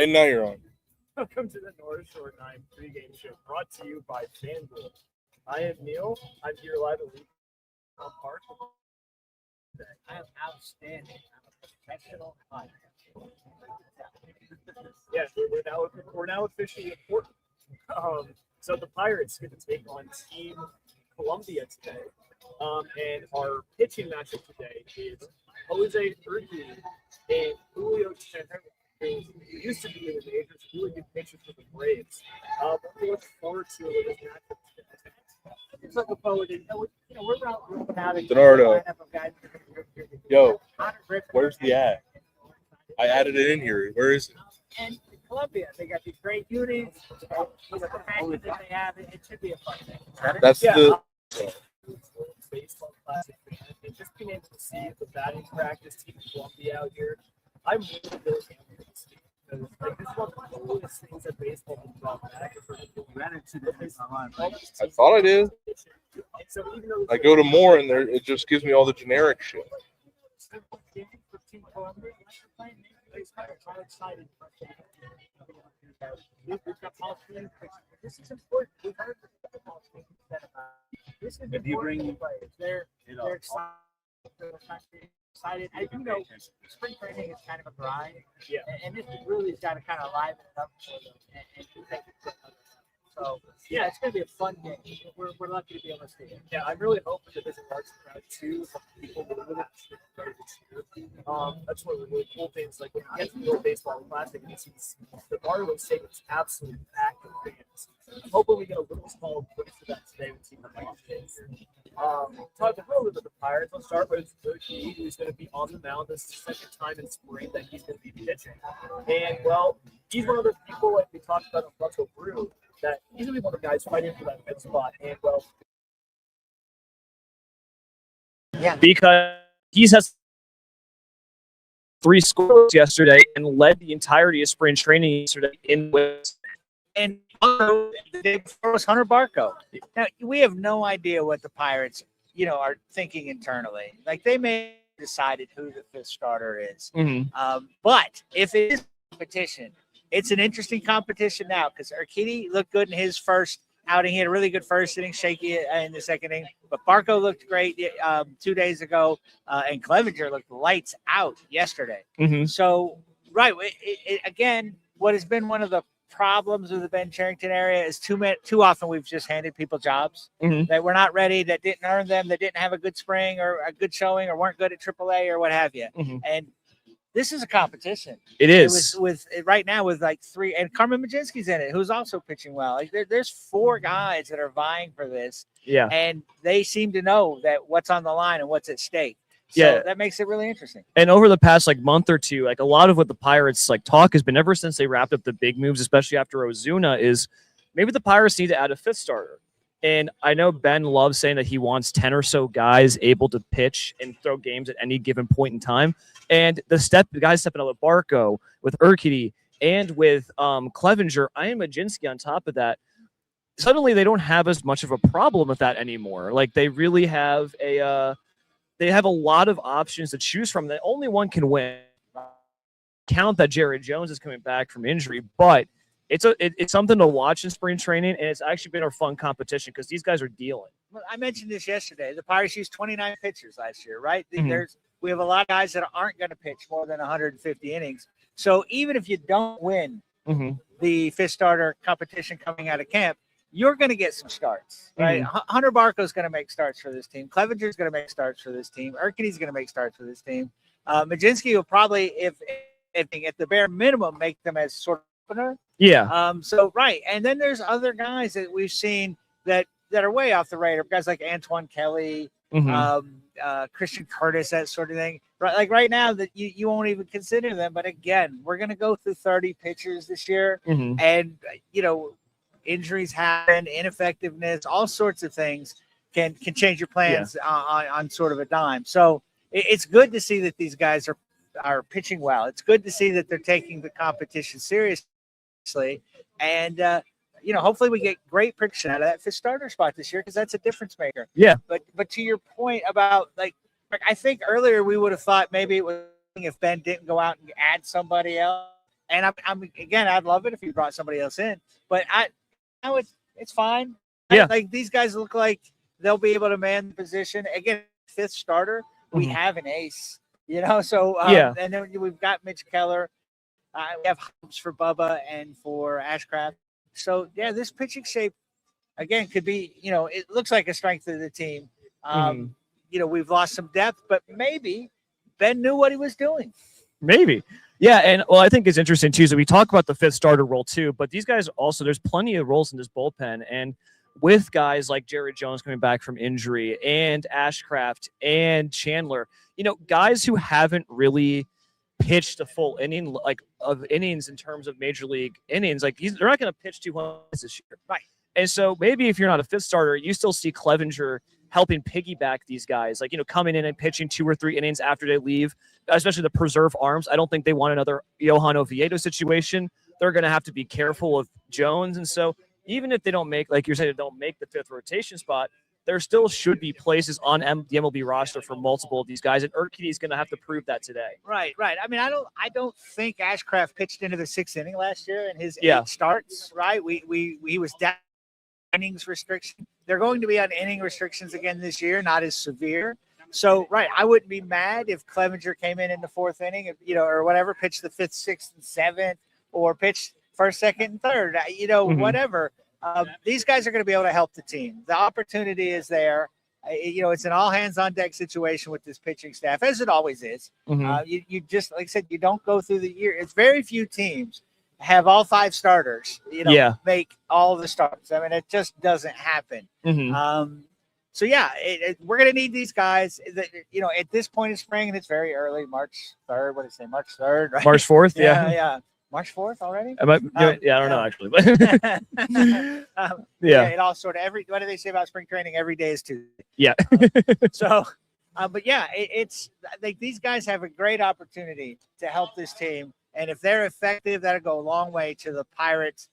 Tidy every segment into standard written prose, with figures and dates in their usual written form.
And now you're on. Welcome to the North Shore 9 pregame show brought to you by FanDuel. I am Neil. I'm here live at LECOM Park. I am outstanding. I'm a professional hunter. Yes, we're now officially important. So the Pirates get to take on Team Colombia today. And our pitching matchup today is Jose Urquidy and Julio Chenner, who used to be in the majors, really good pitchers for the Braves. We look forward to this matchup today. Just looking forward to, we're out now. Bernardo. Yo, where's the ad? I added it in here. Where is it? And Colombia, they got these great units. The passion that they have, it should be a fun thing. That's the. Baseball classic, and just being able to see the batting practice team Colombia out here, I'm really happy to see. Because this is one of the coolest things that baseball has brought back. I thought I did. So even though I go to more and there it just gives me all the generic shit. This is important. We've heard this is important players. They're excited. I do know spring training is kind of a grind. Yeah. And this really has got to kind of liven it up for them and take it to another level. So yeah, it's gonna be a fun game. We're lucky to be able to see it. Yeah, I'm really hoping that there's a large crowd too of people who live in this year. That's one of the really cool things. Like when you get to the World Baseball Classic, and the Barlow Stadium is absolutely packed with fans. I'm hoping we get a little small glimpse of that today with Team Colombia. Talking a little bit about the Pirates. Let's start with Urquidy, who's going to be on the mound. This is the second time in spring that he's going to be pitching. And well, he's one of those people like we talked about on Buffalo Brew, that he's going to be one of the guys fighting for that fifth spot. And well, yeah, because he's has 3 scores yesterday and led the entirety of spring training yesterday in West. And also, the day before was Hunter Barco. Now, we have no idea what the Pirates, are thinking internally. Like, they may have decided who the fifth starter is. Mm-hmm. But if it is competition, it's an interesting competition now because Urquidy looked good in his first outing. He had a really good first inning, shaky in the second inning. But Barco looked great 2 days ago, and Clevenger looked lights out yesterday. Mm-hmm. So, right, again, what has been one of the problems with the Ben Cherington area is too often we've just handed people jobs that were not ready, that didn't earn them, that didn't have a good spring or a good showing or weren't good at AAA or what have you. Mm-hmm. And this is a competition. It is. With right now with like 3, and Carmen Majinski's in it, who's also pitching well. Like there's 4 guys that are vying for this. Yeah. And they seem to know that what's on the line and what's at stake. So yeah, that makes it really interesting. And over the past month or two, a lot of what the Pirates talk has been ever since they wrapped up the big moves, especially after Ozuna, is maybe the Pirates need to add a 5th starter. And I know Ben loves saying that he wants 10 or so guys able to pitch and throw games at any given point in time. And the guys stepping up with Barco, with Urquidy, and with Clevenger, and Majinski on top of that, suddenly they don't have as much of a problem with that anymore. They really have they have a lot of options to choose from that only one can win. Count that Jared Jones is coming back from injury, but it's something to watch in spring training, and it's actually been a fun competition because these guys are dealing. Well, I mentioned this yesterday. The Pirates used 29 pitchers last year, right? Mm-hmm. We have a lot of guys that aren't going to pitch more than 150 innings. So even if you don't win the 5th starter competition coming out of camp, you're going to get some starts, right? Hunter Barco is going to make starts for this team. Clevenger is going to make starts for this team. Urquidy's going to make starts for this team. Majinski will probably, if at the bare minimum, make them as sort of opener. Yeah. So right, and then there's other guys that we've seen that are way off the radar. Guys like Antoine Kelly, Christian Curtis, that sort of thing. Right, right now that you won't even consider them. But again, we're going to go through 30 pitchers this year, and injuries happen, ineffectiveness, all sorts of things can change your plans on sort of a dime. So it's good to see that these guys are pitching well. It's good to see that they're taking the competition seriously, and hopefully we get great production out of that 5th starter spot this year because that's a difference maker. Yeah. But to your point about I think earlier we would have thought maybe it was if Ben didn't go out and add somebody else. And I'm again, I'd love it if you brought somebody else in, but now it's fine. Yeah. Like these guys look like they'll be able to man the position. Again, fifth starter, we have an ace, so Yeah. and then we've got Mitch Keller. We have hopes for Bubba and for Ashcraft. So yeah, this pitching shape again could be, it looks like a strength of the team. We've lost some depth, but maybe Ben knew what he was doing. Maybe. Yeah, and well, I think it's interesting too. So we talk about the fifth starter role too, but these guys also, there's plenty of roles in this bullpen, and with guys like Jared Jones coming back from injury and Ashcraft and Chandler, guys who haven't really pitched a full inning, like of innings in terms of major league innings, like they're not going to pitch 200 this year, right? And so maybe if you're not a fifth starter, you still see Clevenger helping piggyback these guys, like, coming in and pitching 2 or 3 innings after they leave, especially to preserve arms. I don't think they want another Johan Oviedo situation. They're going to have to be careful of Jones. And so even if they don't make, like you're saying, they don't make the fifth rotation spot, there still should be places on the MLB roster for multiple of these guys. And Urquidy is going to have to prove that today. Right. I mean, I don't think Ashcraft pitched into the 6th inning last year in his 8 starts, right? He was down innings restriction. They're going to be on inning restrictions again this year, not as severe. So, right, I wouldn't be mad if Clevenger came in the 4th inning, or whatever, pitched the 5th, 6th, and 7th, or pitched 1st, 2nd, and 3rd, whatever. These guys are going to be able to help the team. The opportunity is there. It's an all-hands-on-deck situation with this pitching staff, as it always is. You just, like I said, you don't go through the year. It's very few teams have all 5 starters, make all the starts. I mean, it just doesn't happen. So yeah, we're going to need these guys at this point in spring, and it's very early, March 3rd. What did I say? March 3rd, right? March 4th. Yeah. March 4th already? I don't know actually, but it all sort of what do they say about spring training? Every day is Tuesday. Yeah. But yeah, it's like these guys have a great opportunity to help this team. And if they're effective, that'll go a long way to the Pirates,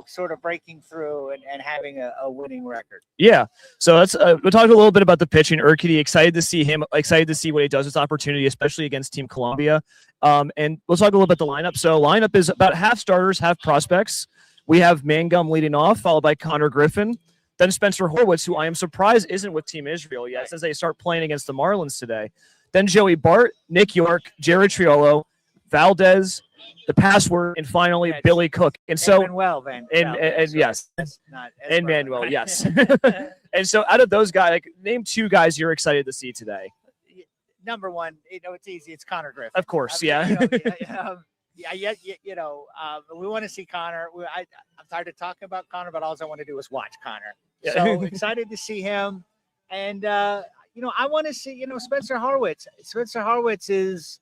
sort of breaking through and having a winning record. Yeah. So we'll talk a little bit about the pitching. Urquidy, excited to see him, excited to see what he does this opportunity, especially against Team Colombia. And we'll talk a little about the lineup. So lineup is about half starters, half prospects. We have Mangum leading off, followed by Connor Griffin. Then Spencer Horwitz, who I am surprised isn't with Team Israel yet, since they start playing against the Marlins today. Then Joey Bart, Nick York, Jared Triolo, Valdez, the password, and finally Billy Cook. And so, and yes, and Manuel, yes. And so, out of those guys, name 2 guys you're excited to see today. Number one, it's easy. It's Connor Griffin, of course. We want to see Connor. I'm tired of talking about Connor, but all I want to do is watch Connor. So excited to see him, and I want to see Spencer Horwitz. Spencer Horwitz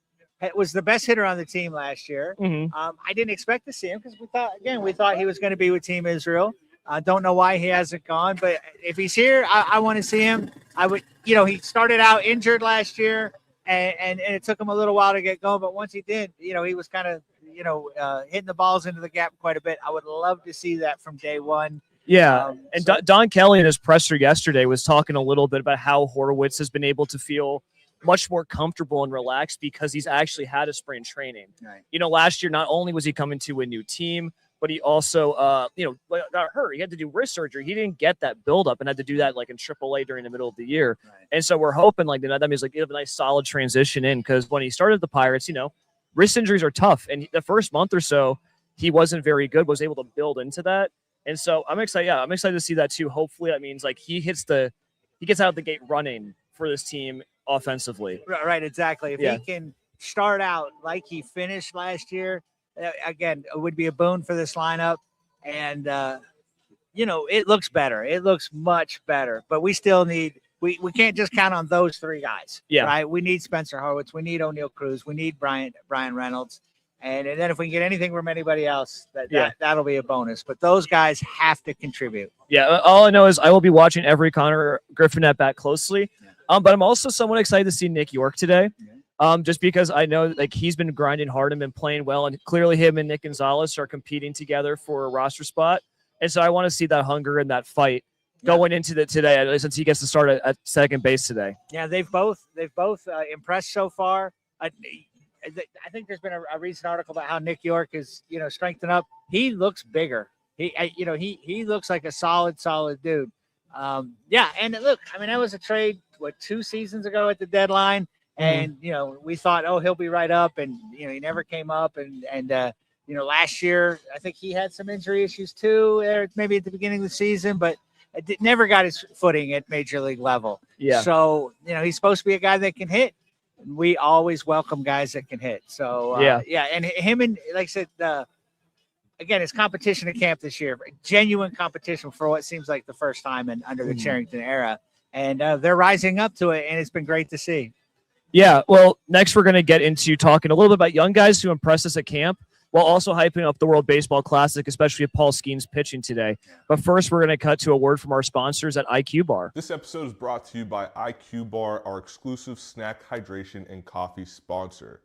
was the best hitter on the team last year. I didn't expect to see him because we thought he was going to be with Team Israel. I don't know why he hasn't gone, but if he's here, I want to see him. I would, he started out injured last year, and it took him a little while to get going. But once he did, he was kind of, hitting the balls into the gap quite a bit. I would love to see that from day one. Yeah, Don Kelly in his presser yesterday was talking a little bit about how Horwitz has been able to feel much more comfortable and relaxed because he's actually had a spring training. Right. Last year, not only was he coming to a new team, but he also, got hurt. He had to do wrist surgery. He didn't get that buildup and had to do that in AAA during the middle of the year. Right. And so we're hoping that means you have a nice solid transition in, because when he started the Pirates, wrist injuries are tough. And the first month or so, he wasn't very good, was able to build into that. And so I'm excited. Yeah, I'm excited to see that too. Hopefully that means he gets out of the gate running for this team offensively. Right, exactly. If he can start out like he finished last year, again, it would be a boon for this lineup. And, it looks better. It looks much better. But we still need we can't just count on those 3 guys. Yeah. Right? We need Spencer Horwitz. We need O'Neal Cruz. We need Brian Reynolds. And then if we can get anything from anybody else, that'll be a bonus. But those guys have to contribute. Yeah, all I know is I will be watching every Connor Griffin at bat closely. But I'm also somewhat excited to see Nick York today, just because I know he's been grinding hard and been playing well, and clearly him and Nick Gonzalez are competing together for a roster spot, and so I want to see that hunger and that fight going into today, since he gets to start at second base today. Yeah, they've both impressed so far. I think there's been a recent article about how Nick York is, strengthened up. He looks bigger. He looks like a solid dude. Yeah, and look, I mean, that was a trade 2 seasons ago at the deadline, and we thought, oh, he'll be right up, and he never came up, and last year I think he had some injury issues too, maybe at the beginning of the season, but never got his footing at major league level. Yeah. So he's supposed to be a guy that can hit. We always welcome guys that can hit. So yeah, and him and like I said, again, it's competition at camp this year, genuine competition for what seems like the first time under the Charrington era, and they're rising up to it, and it's been great to see. Yeah, well, next we're going to get into talking a little bit about young guys who impressed us at camp, while also hyping up the World Baseball Classic, especially with Paul Skeen's pitching today. But first, we're going to cut to a word from our sponsors at IQ Bar. This episode is brought to you by IQ Bar, our exclusive snack, hydration, and coffee sponsor.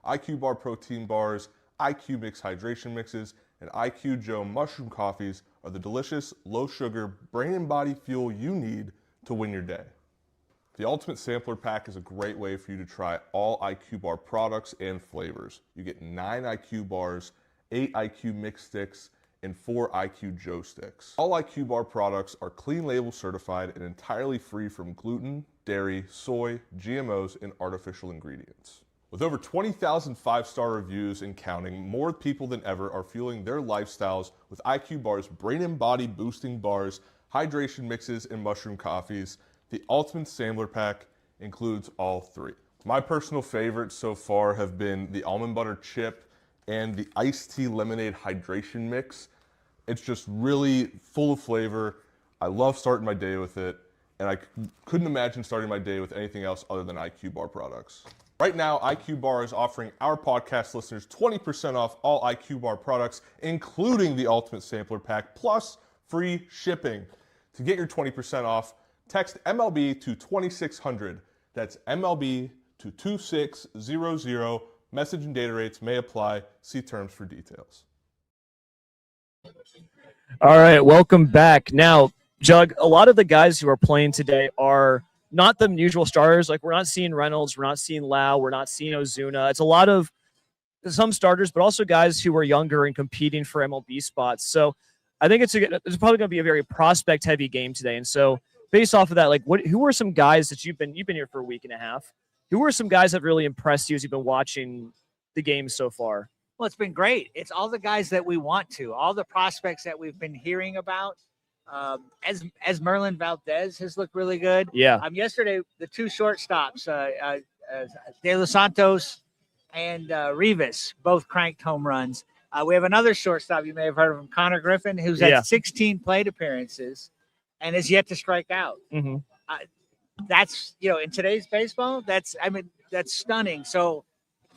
IQ Bar protein bars, IQ Mix hydration mixes, and IQ Joe mushroom coffees are the delicious, low-sugar, brain and body fuel you need to win your day. The Ultimate Sampler Pack is a great way for you to try all IQ Bar products and flavors. You get 9 IQ bars, 8 IQ Mix sticks, and 4 IQ Joe sticks. All IQ Bar products are clean label certified and entirely free from gluten, dairy, soy, GMOs, and artificial ingredients. With over 20,000 5-star reviews and counting, more people than ever are fueling their lifestyles with IQ Bar's brain and body boosting bars, hydration mixes, and mushroom coffees. The Ultimate Sampler Pack includes all 3. My personal favorites so far have been the almond butter chip and the iced tea lemonade hydration mix. It's just really full of flavor. I love starting my day with it, and I couldn't imagine starting my day with anything else other than IQ Bar products. Right now, IQ Bar is offering our podcast listeners 20% off all IQ Bar products, including the Ultimate Sampler Pack, plus free shipping. To get your 20% off, text MLB to 2600. That's MLB to 2600. Message and data rates may apply. See terms for details. All right, welcome back. Now, Jug, a lot of the guys who are playing today are not the usual starters. Like, we're not seeing Reynolds, we're not seeing Lau, we're not seeing Ozuna. It's a lot of some starters, but also guys who are younger and competing for MLB spots. So I think it's probably going to be a very prospect-heavy game today. And so based off of that, like, who are some guys that you've been here for a week and a half? Who are some guys that really impressed you as you've been watching the game so far? Well, it's been great. It's all the guys that we want to, all the prospects that we've been hearing about. As Merlin Valdez has looked really good. Yeah. Yesterday, the 2 shortstops, De Los Santos and Rivas, both cranked home runs. We have another shortstop you may have heard of him, Connor Griffin, who's had 16 plate appearances and has yet to strike out. Mm-hmm. That's, in today's baseball, that's stunning. So,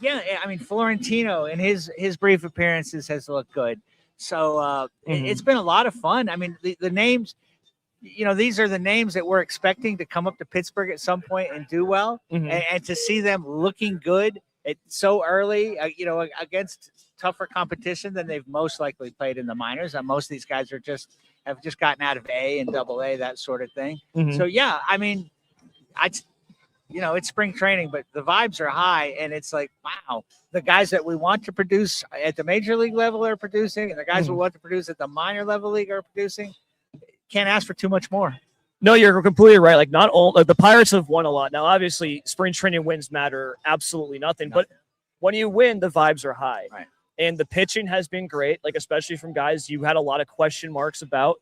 yeah, I mean, Florentino in his brief appearances has looked good. So it's been a lot of fun. I mean, the names, these are the names that we're expecting to come up to Pittsburgh at some point and do well. Mm-hmm. And to see them looking good so early, against tougher competition than they've most likely played in the minors. Most of these guys have just gotten out of A and AA, that sort of thing. Mm-hmm. So, yeah, I mean, it's spring training, but the vibes are high, and it's like, wow, the guys that we want to produce at the major league level are producing, and the guys we want to produce at the minor level league are producing. Can't ask for too much more. No, you're completely right. Like, not all the Pirates have won a lot. Now, obviously, spring training wins matter absolutely nothing. But when you win, the vibes are high. Right. And the pitching has been great, like, especially from guys you had a lot of question marks about.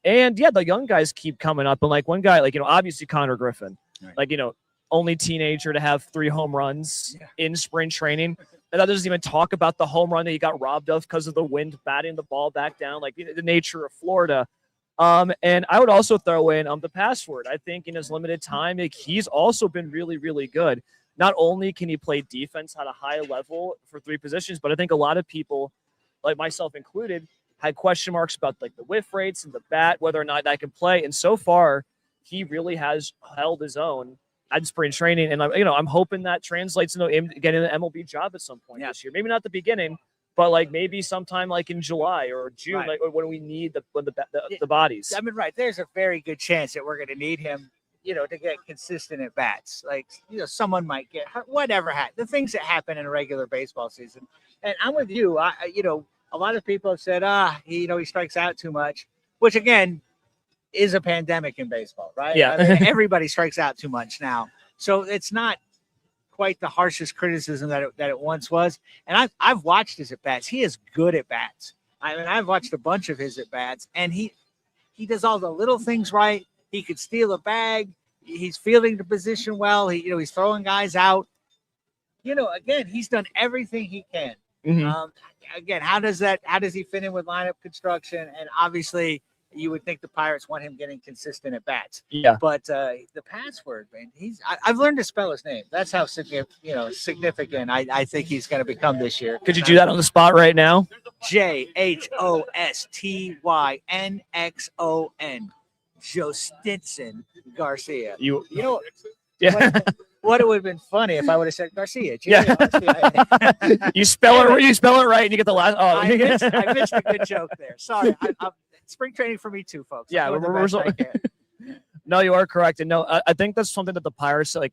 And, yeah, the young guys keep coming up. And, like, one guy, like, obviously Connor Griffin, like, only teenager to have 3 home runs in spring training. And that doesn't even talk about the home run that he got robbed of because of the wind batting the ball back down, like the nature of Florida. And I would also throw in the password. I think in his limited time, he's also been really, really good. Not only can he play defense at a high level for 3 positions, but I think a lot of people, like myself included, had question marks about like the whiff rates and the bat, whether or not that can play. And so far, he really has held his own at spring training, and I'm hoping that translates into him getting an MLB job at some point this year. Maybe not the beginning, but like maybe sometime like in July or June, like when we need the bodies. I mean, there's a very good chance that we're going to need him to get consistent at bats. Like, someone might get hurt, whatever. The things that happen in a regular baseball season. And I'm with you. A lot of people have said, he strikes out too much, which again is a pandemic in baseball, right? Yeah. I mean, everybody strikes out too much now. So it's not quite the harshest criticism that it once was. And I've watched his at bats. He is good at bats. I mean, I've watched a bunch of his at bats, and he does all the little things right. He could steal a bag. He's fielding the position well. He's throwing guys out. Again, he's done everything he can. Mhm. Again, how does he fit in with lineup construction? And obviously, you would think the Pirates want him getting consistent at bats. Yeah. But the password, man, I've learned to spell his name. That's how significant I think he's going to become this year. Could you do that on the spot right now? JHOSTYNXON. Justinson Garcia. Yeah. What it would have been funny if I would have said Garcia. Yeah. you spell it right, and you get the last. Oh, I missed a good joke there. Sorry. Spring training for me too, folks. Yeah, no, you are correct, and no, I think that's something that the Pirates spring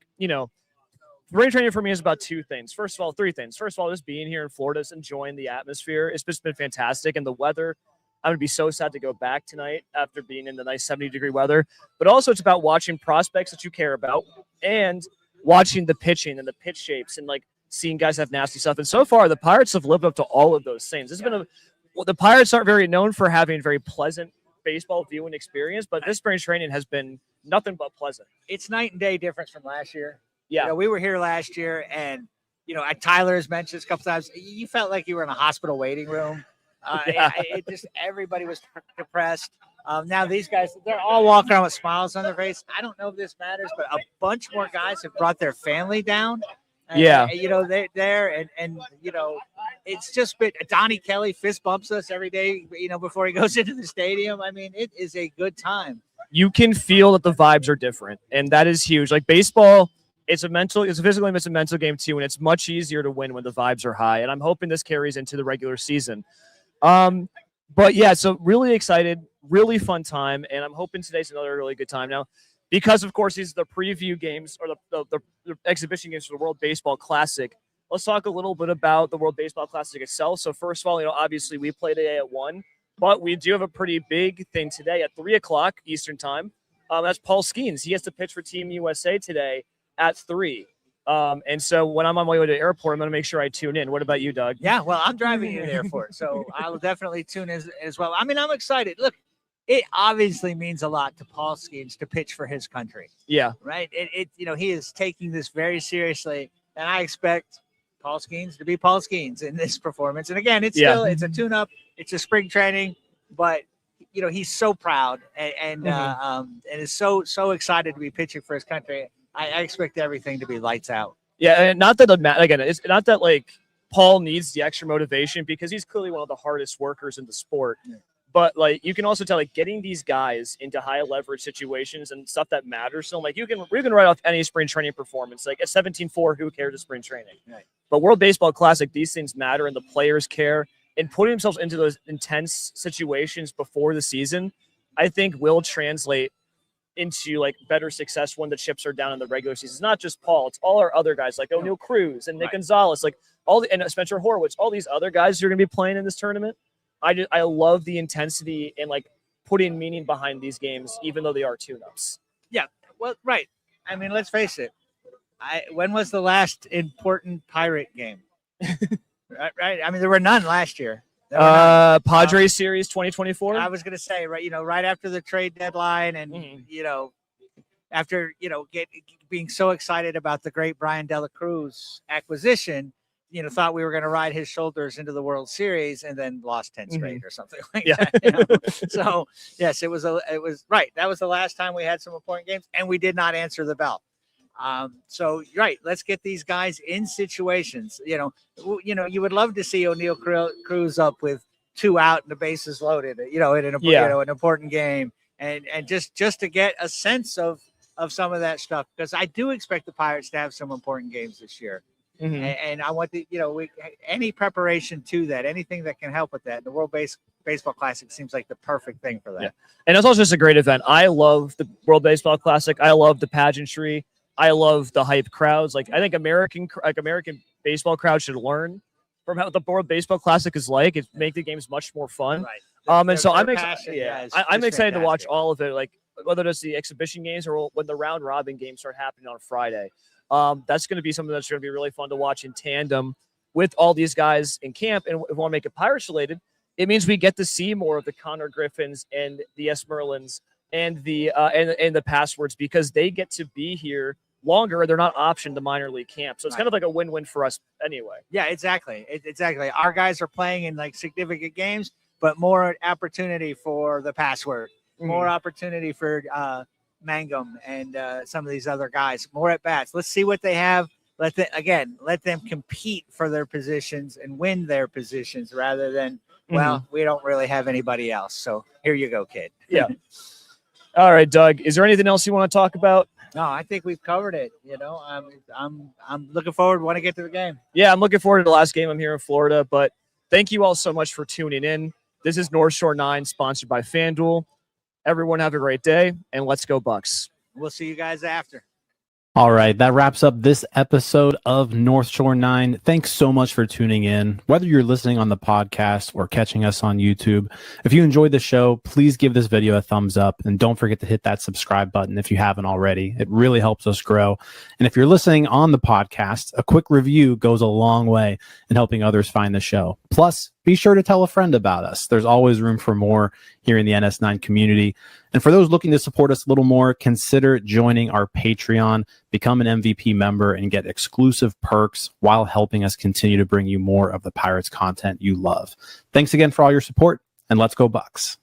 training for me is about three things. First of all, three things. First of all, just being here in Florida, just enjoying the atmosphere. It's just been fantastic, and the weather. I'm gonna be so sad to go back tonight after being in the nice 70-degree weather. But also, it's about watching prospects that you care about and watching the pitching and the pitch shapes and seeing guys have nasty stuff. And so far, the Pirates have lived up to all of those things. The Pirates aren't very known for having very pleasant baseball viewing experience, but this spring training has been nothing but pleasant. It's night and day difference from last year. Yeah, we were here last year, and Tyler has mentioned this a couple times. You felt like you were in a hospital waiting room. It just everybody was depressed. Now these guys, they're all walking around with smiles on their face. I don't know if this matters, but a bunch more guys have brought their family down. And, they're there, and it's just been Donnie Kelly fist bumps us every day, before he goes into the stadium. I mean, it is a good time. You can feel that the vibes are different, and that is huge. Like baseball, it's a physical game, it's a mental game too, and it's much easier to win when the vibes are high. And I'm hoping this carries into the regular season. But yeah, so really excited, really fun time, and I'm hoping today's another really good time now. Because, of course, these are the preview games or the exhibition games for the World Baseball Classic. Let's talk a little bit about the World Baseball Classic itself. So, first of all, obviously we play today at 1, but we do have a pretty big thing today at 3 o'clock Eastern time. That's Paul Skeens. He has to pitch for Team USA today at 3. And so when I'm on my way to the airport, I'm going to make sure I tune in. What about you, Doug? Yeah, well, I'm driving you to the airport, so I will definitely tune in as well. I mean, I'm excited. Look. It obviously means a lot to Paul Skeens to pitch for his country. Yeah. Right. He is taking this very seriously, and I expect Paul Skeens to be Paul Skeens in this performance. And again, it's a tune-up, it's a spring training, but he's so proud and is so excited to be pitching for his country. I expect everything to be lights out. Yeah, and not that it's not that Paul needs the extra motivation because he's clearly one of the hardest workers in the sport. Yeah. But you can also tell getting these guys into high leverage situations and stuff that matters. So we can write off any spring training performance. At 17-4, who cares at spring training? Right. But World Baseball Classic, these things matter and the players care. And putting themselves into those intense situations before the season, I think will translate into better success when the chips are down in the regular season. It's not just Paul; it's all our other guys like O'Neal Cruz and Nick Gonzalez, and Spencer Horwitz, all these other guys who are going to be playing in this tournament. I love the intensity and putting meaning behind these games, even though they are tune-ups. Yeah, well, right. I mean, let's face it. When was the last important Pirate game? right. I mean, there were none last year. Padres series 2024. I was going to say right after the trade deadline, and after being so excited about the great Brian De La Cruz acquisition. Thought we were going to ride his shoulders into the World Series and then lost 10 straight or something like that. So yes, it was right. That was the last time we had some important games and we did not answer the bell. So right. Let's get these guys in situations, you would love to see O'Neal Cruz up with 2 out and the bases loaded, in an important game and just to get a sense of some of that stuff. Because I do expect the Pirates to have some important games this year. Mm-hmm. And I want any preparation to that, anything that can help with that. The World Baseball Classic seems like the perfect thing for that. Yeah. And it's also just a great event. I love the World Baseball Classic. I love the pageantry. I love the hype crowds. Like, I think American baseball crowd should learn from how the World Baseball Classic is like. It make the games much more fun. Right. And so I'm passion, excited. yeah, I'm excited to watch fantastic. all of it. Like, whether it's the exhibition games or when the round robin games start happening on Friday. That's going to be something that's going to be really fun to watch in tandem with all these guys in camp. And if we want to make it Pirates related, it means we get to see more of the Connor Griffins and the S. Merlins and the and the Passwords, because they get to be here longer. They're not optioned to minor league camp. So it's kind of like a win-win for us anyway. Yeah, exactly. Exactly. Our guys are playing in like significant games, but more opportunity for the Password, more opportunity for Mangum and some of these other guys, more at bats. Let's see what they have. Let them compete for their positions and win their positions rather than, well, we don't really have anybody else. So here you go, kid. Yeah. All right, Doug, is there anything else you want to talk about? No, I think we've covered it. You know, I'm looking forward. Want to get to the game. Yeah, I'm looking forward to the last game. I'm here in Florida, but thank you all so much for tuning in. This is North Shore 9, sponsored by FanDuel. Everyone have a great day, and let's go Bucks. We'll see you guys after. All right, that wraps up this episode of North Shore 9. Thanks so much for tuning in. Whether you're listening on the podcast or catching us on YouTube, if you enjoyed the show, please give this video a thumbs up, and don't forget to hit that subscribe button if you haven't already. It really helps us grow. And if you're listening on the podcast, a quick review goes a long way in helping others find the show. Plus, be sure to tell a friend about us. There's always room for more here in the NS9 community. And for those looking to support us a little more, consider joining our Patreon, become an MVP member, and get exclusive perks while helping us continue to bring you more of the Pirates content you love. Thanks again for all your support, and let's go Bucks.